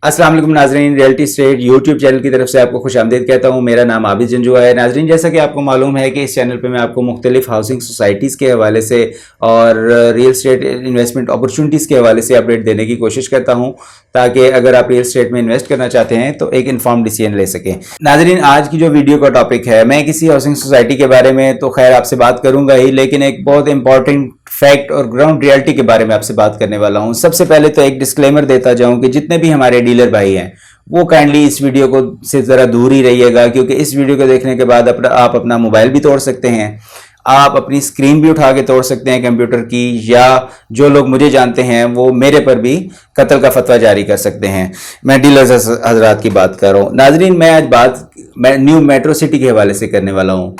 अस्सलाम वालेकुम नाजरीन, रियलिटी स्टेट यूट्यूब चैनल की तरफ से आपको खुशामदीद कहता हूँ। मेरा नाम आबिद जंजुआ है। नाजरीन, जैसा कि आपको मालूम है कि इस चैनल पे मैं आपको मुख्तलिफ हाउसिंग सोसाइटीज़ के हवाले से और रियल स्टेट इन्वेस्टमेंट अपॉर्चुनिटीज़ के हवाले से अपडेट देने की कोशिश करता हूँ, ताकि अगर आप रियल स्टेट में इन्वेस्ट करना चाहते हैं तो एक इन्फॉर्म डिसीजन ले सकें। नाजरीन, आज की जो वीडियो का टॉपिक है, मैं किसी हाउसिंग सोसाइटी के बारे में तो खैर आपसे बात करूंगा ही, लेकिन एक बहुत इंपॉर्टेंट फैक्ट और ग्राउंड रियलिटी के बारे में आपसे बात करने वाला हूं। सबसे पहले तो एक डिस्क्लेमर देता जाऊं कि जितने भी हमारे डीलर भाई हैं वो काइंडली इस वीडियो को से ज़रा दूर ही रहिएगा, क्योंकि इस वीडियो को देखने के बाद आप अपना मोबाइल भी तोड़ सकते हैं, आप अपनी स्क्रीन भी उठा के तोड़ सकते हैं कंप्यूटर की, या जो लोग मुझे जानते हैं वो मेरे पर भी कत्ल का फतवा जारी कर सकते हैं। मैं डीलर्स हजरात की बात कर रहा हूँ। नाजरीन, मैं आज बात न्यू मेट्रो सिटी के हवाले से करने वाला हूँ।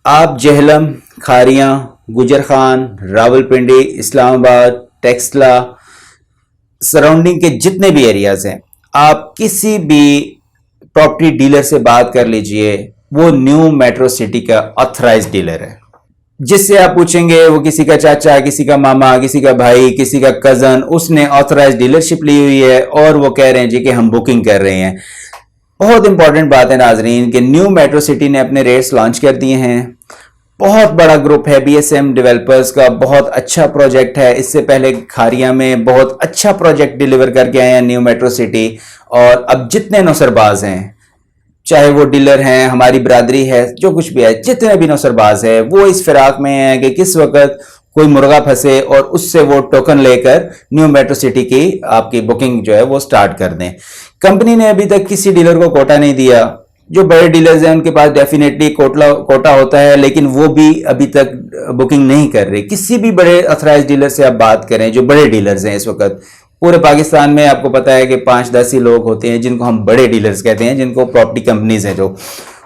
आप जेहलम, खारियां, गुजर खान, रावलपिंडी, इस्लामाबाद, टेक्सला, सराउंडिंग के जितने भी एरियाज हैं, आप किसी भी प्रॉपर्टी डीलर से बात कर लीजिए, वो न्यू मेट्रो सिटी का ऑथराइज्ड डीलर है। जिससे आप पूछेंगे, वो किसी का चाचा, किसी का मामा, किसी का भाई, किसी का कजन, उसने ऑथराइज्ड डीलरशिप ली हुई है और वो कह रहे हैं जी कि हम बुकिंग कर रहे हैं। बहुत इंपॉर्टेंट बात है नाजरीन कि न्यू मेट्रो सिटी ने अपने रेट्स लॉन्च कर दिए हैं। बहुत बड़ा ग्रुप है बीएसएम डेवलपर्स का, बहुत अच्छा प्रोजेक्ट है। इससे पहले खारिया में बहुत अच्छा प्रोजेक्ट डिलीवर करके आए हैं न्यू मेट्रो सिटी, और अब जितने नौसरबाज हैं, चाहे वो डीलर हैं, हमारी बरादरी है, जो कुछ भी है, जितने भी नौसरबाज है, वो इस फिराक में है कि किस वक्त कोई मुर्गा फंसे और उससे वो टोकन लेकर न्यू मेट्रो सिटी की आपकी बुकिंग जो है वो स्टार्ट कर दें। कंपनी ने अभी तक किसी डीलर को कोटा नहीं दिया। जो बड़े डीलर्स हैं उनके पास डेफिनेटली कोटा होता है, लेकिन वो भी अभी तक बुकिंग नहीं कर रहे। किसी भी बड़े अथराइज्ड डीलर से आप बात करें, जो बड़े डीलर्स हैं इस वक्त पूरे पाकिस्तान में, आपको पता है कि 5-10 ही लोग होते हैं जिनको हम बड़े डीलर्स कहते हैं, जिनको प्रॉपर्टी कंपनीज हैं, जो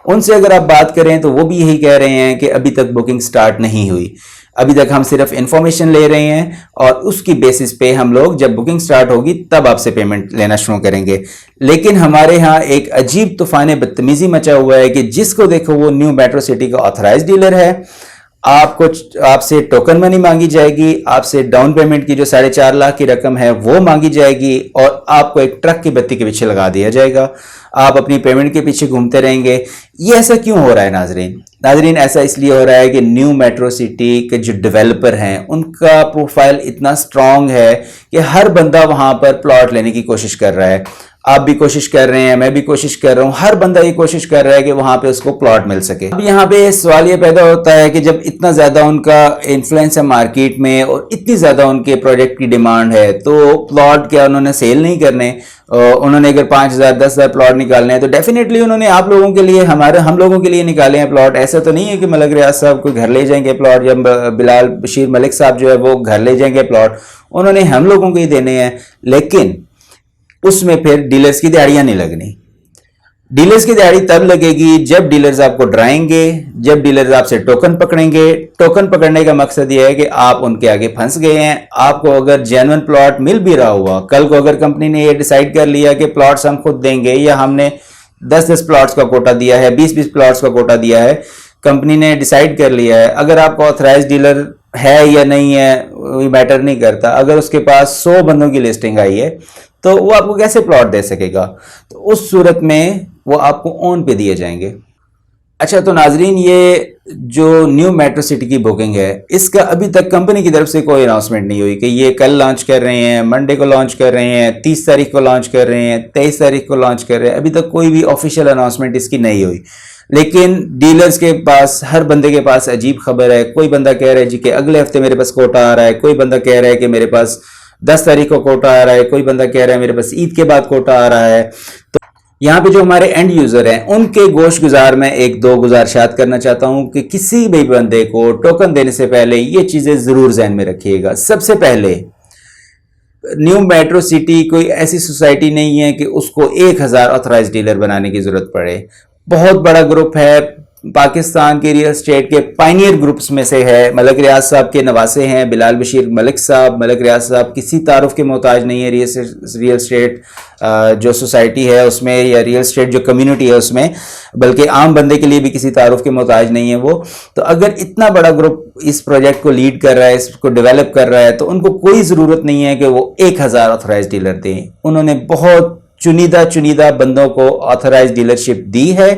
उनसे अगर आप बात करें तो वो भी यही कह रहे हैं कि अभी तक बुकिंग स्टार्ट नहीं हुई। अभी तक हम सिर्फ इंफॉर्मेशन ले रहे हैं और उसकी बेसिस पे हम लोग जब बुकिंग स्टार्ट होगी तब आपसे पेमेंट लेना शुरू करेंगे। लेकिन हमारे यहाँ एक अजीब तूफान बदतमीजी मचा हुआ है कि जिसको देखो वो न्यू मेट्रो सिटी का ऑथराइज्ड डीलर है। आपसे टोकन मनी मांगी जाएगी, आपसे डाउन पेमेंट की जो 4.5 लाख की रकम है वो मांगी जाएगी, और आपको एक ट्रक की बत्ती के पीछे लगा दिया जाएगा। आप अपनी पेमेंट के पीछे घूमते रहेंगे। ये ऐसा क्यों हो रहा है नाजरीन? ऐसा इसलिए हो रहा है कि न्यू मेट्रो सिटी के जो डेवलपर हैं उनका प्रोफाइल इतना स्ट्रांग है कि हर बंदा वहां पर प्लॉट लेने की कोशिश कर रहा है। आप भी कोशिश कर रहे हैं, मैं भी कोशिश कर रहा हूं, हर बंदा ये कोशिश कर रहा है कि वहां पे उसको प्लॉट मिल सके। अब यहाँ पे सवाल ये पैदा होता है कि जब इतना ज्यादा उनका इन्फ्लुएंस है मार्केट में और इतनी ज्यादा उनके प्रोजेक्ट की डिमांड है, तो प्लॉट क्या उन्होंने सेल नहीं करने? उन्होंने अगर 5,000 10,000 प्लॉट निकालने हैं तो डेफिनेटली उन्होंने आप लोगों के लिए, हम लोगों के लिए निकाले हैं प्लॉट। ऐसा तो नहीं है कि मलिक रियाज साहब कोई घर ले जाएंगे प्लॉट, या बिलाल बशीर मलिक साहब जो है वो घर ले जाएंगे प्लॉट। उन्होंने हम लोगों को ही देने हैं, लेकिन उसमें फिर डीलर्स की दिहाड़ियां नहीं लगनी। डीलर्स की दिहाड़ी तब लगेगी जब डीलर्स आपको डराएंगे, जब डीलर्स आपसे टोकन पकड़ेंगे। टोकन पकड़ने का मकसद यह है कि आप उनके आगे फंस गए हैं। आपको अगर जेन्युइन प्लॉट मिल भी रहा हुआ, कल को अगर कंपनी ने यह डिसाइड कर लिया कि प्लॉट्स हम खुद देंगे, या हमने 10-10 प्लॉट्स का कोटा दिया है, 20-20 प्लॉट्स का कोटा दिया है, कंपनी ने डिसाइड कर लिया है, अगर आपका ऑथराइज्ड डीलर है या नहीं है वो मैटर नहीं करता। अगर उसके पास 100 बंदों की लिस्टिंग आई है तो वो आपको कैसे प्लॉट दे सकेगा? तो उस सूरत में वो आपको ऑन पे दिए जाएंगे। अच्छा, तो नाजरीन, ये जो न्यू मेट्रो सिटी की बुकिंग है, इसका अभी तक कंपनी की तरफ से कोई अनाउंसमेंट नहीं हुई कि ये कल लॉन्च कर रहे हैं, मंडे को लॉन्च कर रहे हैं, 30 तारीख को लॉन्च कर रहे हैं, 23 तारीख को लॉन्च कर रहे हैं। अभी तक कोई भी ऑफिशियल अनाउंसमेंट इसकी नहीं हुई। लेकिन डीलर्स के पास, हर बंदे के पास अजीब खबर है। कोई बंदा कह रहा है जी कि अगले हफ्ते मेरे पास कोटा आ रहा है, कोई बंदा कह रहा है कि मेरे पास 10 तारीख को कोटा आ रहा है, कोई बंदा कह रहा है मेरे पास ईद के बाद कोटा आ रहा है। तो यहाँ पे जो हमारे एंड यूजर हैं उनके गोश गुजार में 1-2 गुजारिशात करना चाहता हूँ कि किसी भी बंदे को टोकन देने से पहले ये चीजें जरूर ध्यान में रखिएगा। सबसे पहले, न्यू मेट्रो सिटी कोई ऐसी सोसाइटी नहीं है कि उसको 1000 ऑथराइज्ड डीलर बनाने की जरूरत पड़े। बहुत बड़ा ग्रुप है, पाकिस्तान के रियल स्टेट के पायनियर ग्रुप्स में से है। मलिक रियाज साहब के नवासे हैं बिलाल बशीर मलिक साहब। मलिक रियाज साहब किसी तारुफ के मोहताज नहीं है रियल स्टेट जो सोसाइटी है उसमें, या रियल स्टेट जो कम्युनिटी है उसमें, बल्कि आम बंदे के लिए भी किसी तारुफ के मोहताज नहीं है वो। तो अगर इतना बड़ा ग्रुप इस प्रोजेक्ट को लीड कर रहा है, इसको डेवलप कर रहा है, तो उनको कोई ज़रूरत नहीं है कि वो 1000 ऑथराइज डीलर दें। उन्होंने बहुत चुनिंदा बंदों को ऑथराइज डीलरशिप दी है।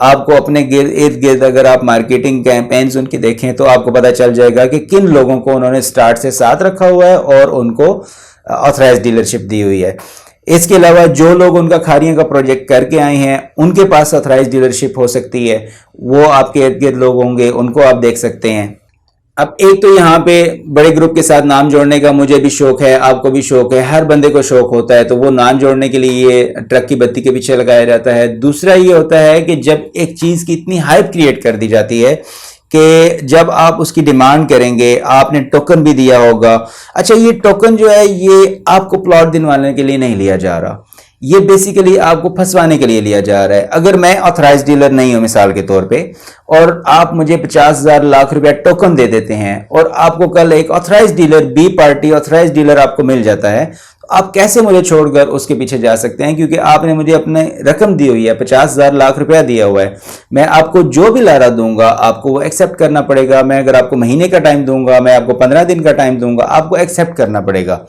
आपको अपने इर्द गिर्द अगर आप मार्केटिंग कैंपेन्स उनके देखें तो आपको पता चल जाएगा कि किन लोगों को उन्होंने स्टार्ट से साथ रखा हुआ है और उनको ऑथराइज डीलरशिप दी हुई है। इसके अलावा जो लोग उनका खारियों का प्रोजेक्ट करके आए हैं उनके पास ऑथराइज डीलरशिप हो सकती है, वो आपके इर्द गिर्द लोग होंगे, उनको आप देख सकते हैं। अब एक तो यहाँ पे बड़े ग्रुप के साथ नाम जोड़ने का मुझे भी शौक है, आपको भी शौक है, हर बंदे को शौक होता है, तो वो नाम जोड़ने के लिए ये ट्रक की बत्ती के पीछे लगाया जाता है। दूसरा ये होता है कि जब एक चीज़ की इतनी हाइप क्रिएट कर दी जाती है कि जब आप उसकी डिमांड करेंगे, आपने टोकन भी दिया होगा। अच्छा, ये टोकन जो है ये आपको प्लॉट दिलवाने के लिए नहीं लिया जा रहा, ये बेसिकली आपको फंसवाने के लिए लिया जा रहा है। अगर मैं ऑथराइज डीलर नहीं हूं मिसाल के तौर पे, और आप मुझे 50,000 लाख रुपया टोकन दे देते हैं और आपको कल एक authorise dealer, B party authorise dealer आपको मिल जाता है, तो आप कैसे मुझे छोड़कर उसके पीछे जा सकते हैं? क्योंकि आपने मुझे अपने रकम दी हुई है, 50,000 लाख रुपया दिया हुआ है, मैं आपको जो भी लारा दूंगा आपको वो एक्सेप्ट करना पड़ेगा। मैं अगर आपको महीने का टाइम दूंगा, मैं आपको 15 दिन का टाइम दूंगा, आपको एक्सेप्ट करना पड़ेगा।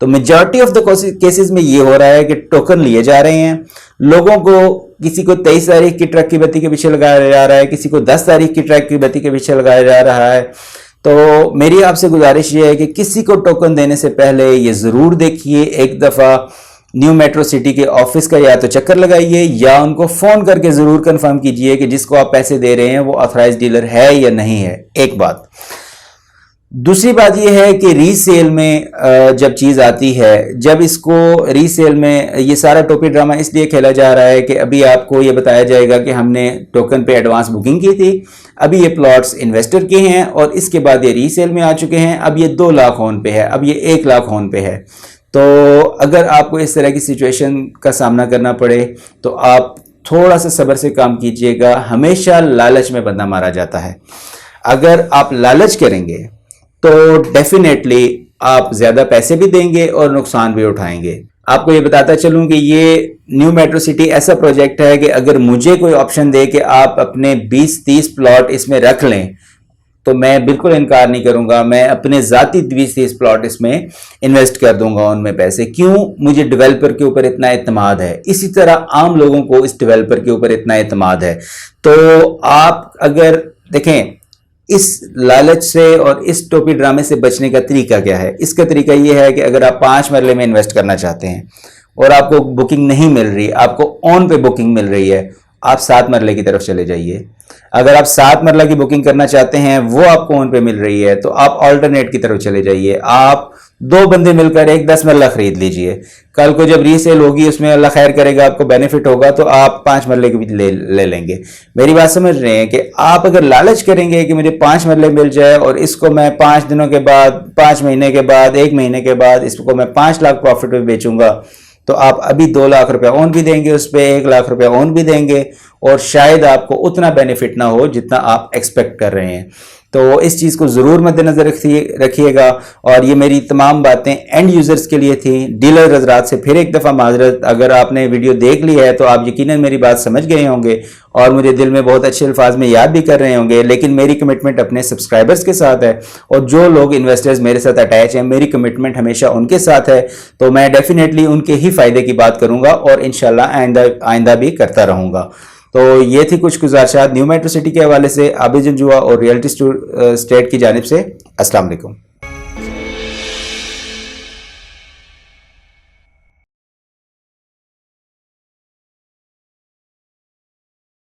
तो मेजॉरिटी ऑफ द केसेस में ये हो रहा है कि टोकन लिए जा रहे हैं लोगों को। किसी को 23 तारीख की ट्रक की बत्ती के पीछे लगाया जा रहा है, किसी को 10 तारीख की ट्रक की बत्ती के पीछे लगाया जा रहा है। तो मेरी आपसे गुजारिश ये है कि किसी को टोकन देने से पहले ये ज़रूर देखिए, एक दफ़ा न्यू मेट्रो सिटी के ऑफिस का या तो चक्कर लगाइए या उनको फ़ोन करके ज़रूर कंफर्म कीजिए कि जिसको आप पैसे दे रहे हैं वो ऑथराइज डीलर है या नहीं है, एक बात। दूसरी बात यह है कि रीसेल में जब चीज़ आती है, जब इसको रीसेल में ये सारा टोपी ड्रामा इसलिए खेला जा रहा है कि अभी आपको ये बताया जाएगा कि हमने टोकन पे एडवांस बुकिंग की थी, अभी ये प्लॉट्स इन्वेस्टर के हैं और इसके बाद ये रीसेल में आ चुके हैं, अब ये 2 लाख होन पे है, अब ये 1 लाख होन पे है। तो अगर आपको इस तरह की सिचुएशन का सामना करना पड़े तो आप थोड़ा सा सब्र से काम कीजिएगा। हमेशा लालच में बंदा मारा जाता है। अगर आप लालच करेंगे तो डेफिनेटली आप ज्यादा पैसे भी देंगे और नुकसान भी उठाएंगे। आपको ये बताता चलूं कि ये न्यू मेट्रो सिटी ऐसा प्रोजेक्ट है कि अगर मुझे कोई ऑप्शन दे कि आप अपने 20-30 प्लॉट इसमें रख लें तो मैं बिल्कुल इनकार नहीं करूंगा। मैं अपने ज़ाती 20-30 प्लॉट इसमें इन्वेस्ट कर दूंगा उनमें पैसे। क्यों? मुझे डेवलपर के ऊपर इतना एतमाद है, इसी तरह आम लोगों को इस डेवलपर के ऊपर इतना एतमाद है। तो आप अगर देखें इस लालच से और इस टोपी ड्रामे से बचने का तरीका क्या है? इसका तरीका यह है कि अगर आप 5 मरले में इन्वेस्ट करना चाहते हैं और आपको बुकिंग नहीं मिल रही, आपको ऑन पे बुकिंग मिल रही है, आप 7 मरले की तरफ चले जाइए। अगर आप 7 मरला की बुकिंग करना चाहते हैं, वो आपको ऑन पे मिल रही है, तो आप ऑल्टरनेट की तरफ चले जाइए। आप 2 बंदे मिलकर एक 10 मरला खरीद लीजिए। कल को जब रीसेल होगी उसमें अल्लाह खैर करेगा आपको बेनिफिट होगा तो आप 5 मरले की भी ले लेंगे। मेरी बात समझ रहे हैं कि आप अगर लालच करेंगे कि मुझे 5 मरले मिल जाए और इसको मैं 5 दिनों के बाद, 5 महीने के बाद, 1 महीने के बाद इसको मैं 5 लाख प्रॉफिट में बेचूंगा, तो आप अभी 2 लाख रुपया ओन भी देंगे, उस पर 1 लाख रुपया ओन भी देंगे और शायद आपको उतना बेनिफिट ना हो जितना आप एक्सपेक्ट कर रहे हैं। तो इस चीज़ को ज़रूर मद्देनज़र रखिएगा। और ये मेरी तमाम बातें एंड यूज़र्स के लिए थी। डीलर हज़रात से फिर एक दफ़ा माजरत, अगर आपने वीडियो देख ली है तो आप यकीनन मेरी बात समझ गए होंगे और मुझे दिल में बहुत अच्छे अल्फाज में याद भी कर रहे होंगे। लेकिन मेरी कमिटमेंट अपने सब्सक्राइबर्स के साथ है और जो लोग इन्वेस्टर्स मेरे साथ अटैच हैं, मेरी कमिटमेंट हमेशा उनके साथ है। तो मैं डेफिनेटली उनके ही फ़ायदे की बात करूँगा और इंशाल्लाह आइंदा भी करता रहूँगा। तो ये थी कुछ गुज़ारिशात न्यू मेट्रो सिटी के हवाले से आबिद जंजुआ और रियलिटी स्टेट की जानिब से। अस्सलाम वालेकुम।